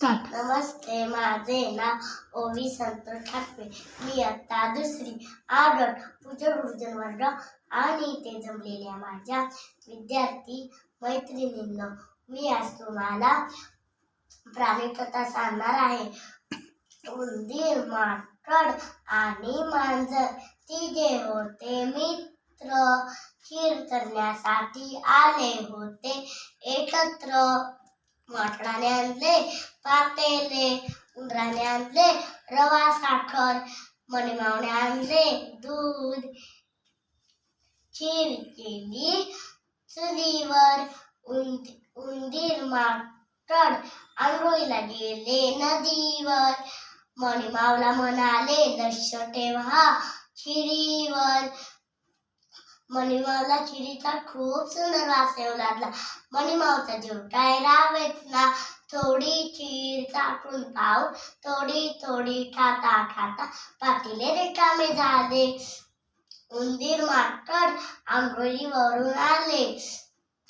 Start. नमस्ते, माझे नाव ओवी संतोष ठाकरे. मी इयत्ता दुसरी आदर पूजन गुरुजन वर्ग आणि इथे जमलेल्या माझ्या विद्यार्थी मैत्रिणींनो, मी आज तुम्हाला प्राणीकथा सांगणार आहे. उंदीर, माकड आणि मांजर तिघे होते मित्र. खीर करण्यासाठी आले होते एकत्र. माकडाने आणले पातेले, उंदराने आणले रवा साखर, मणिमाऊने आणले दूध. खीर केली चुलीवर. उंदीर माकड आंघोळीला गेले नदीवर. मणिमाऊला म्हणाले लक्ष ठेवा खिरीवर. मणिमाऊला खिरीचा खूप सुंदर वास येऊ लागला. मणिमाऊचा जीव काय रावेचला. थोडी खीर चाखून पाहून थोडी थोडी खाता खाता पातेले रिकामे झाले. उंदीर माकड आंघोळीवरून आले.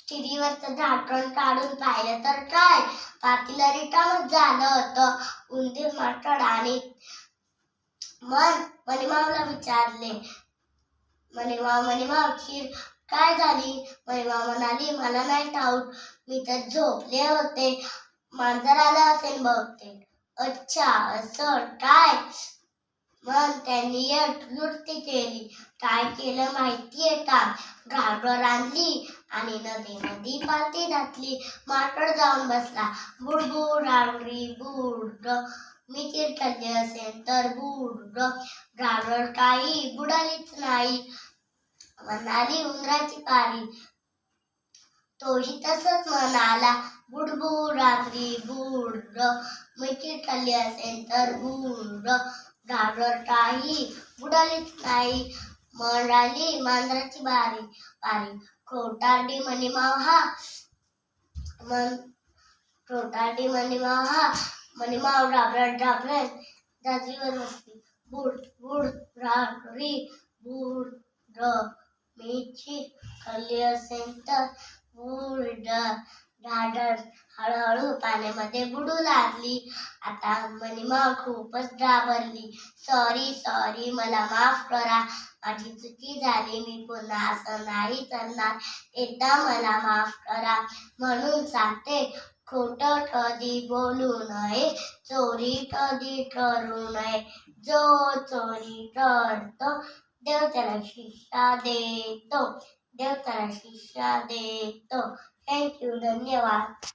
खिरीवरचं झाकण काढून पाहिलं तर काय, पातेलं रिकामच झालं होतं. उंदीर माकड आणि मणिमाऊला विचारले, मणिमाऊ खीर काय झाली? मणिमाऊ म्हणाली, मला नाही ठाऊक, मी तर झोपले होते. मांजर आलं असेल बहुतेक. अच्छा, असं काय? मग त्यांनी एक युक्ती केली. काय केलं माहितीये का? घागर आणली आणि नदीमध्ये पालथी घातली. माकड जाऊन बसला. बुडबुड आगरी बुड, मी खीर खाल्ली असेल तर बुड. घागर काही बुडालीच नाही. म्हणाली उंदराची पारी. तोही तसंच म्हणाला, बुडबुड आगरी बुड, मी खीर खाल्ली असेल तर बुड. घागर काही बुडालीच नाही. म्हणाली मांजराची पारी. खोटारडी मणिमाऊ मणिमाऊ घाबरत जागेवर बसली. बुड बुड घागरी बुड, मी खीर खाल्ली असेल तर बुड. घागर हळूहळू पाण्यामध्ये बुडू लागली. आता मणिमाऊ खूपच घाबरली. सॉरी, मला माफ करा, माझी चुकी झाली, मी पुन्हा असं नाही करणार, एकदा मला माफ करा. म्हणून सांगते, खोटं कधी बोलू नये, चोरी कधी करू नये. जो चोरी करतो देव त्याला शिक्षा देतो. थँक्यू, धन्यवाद.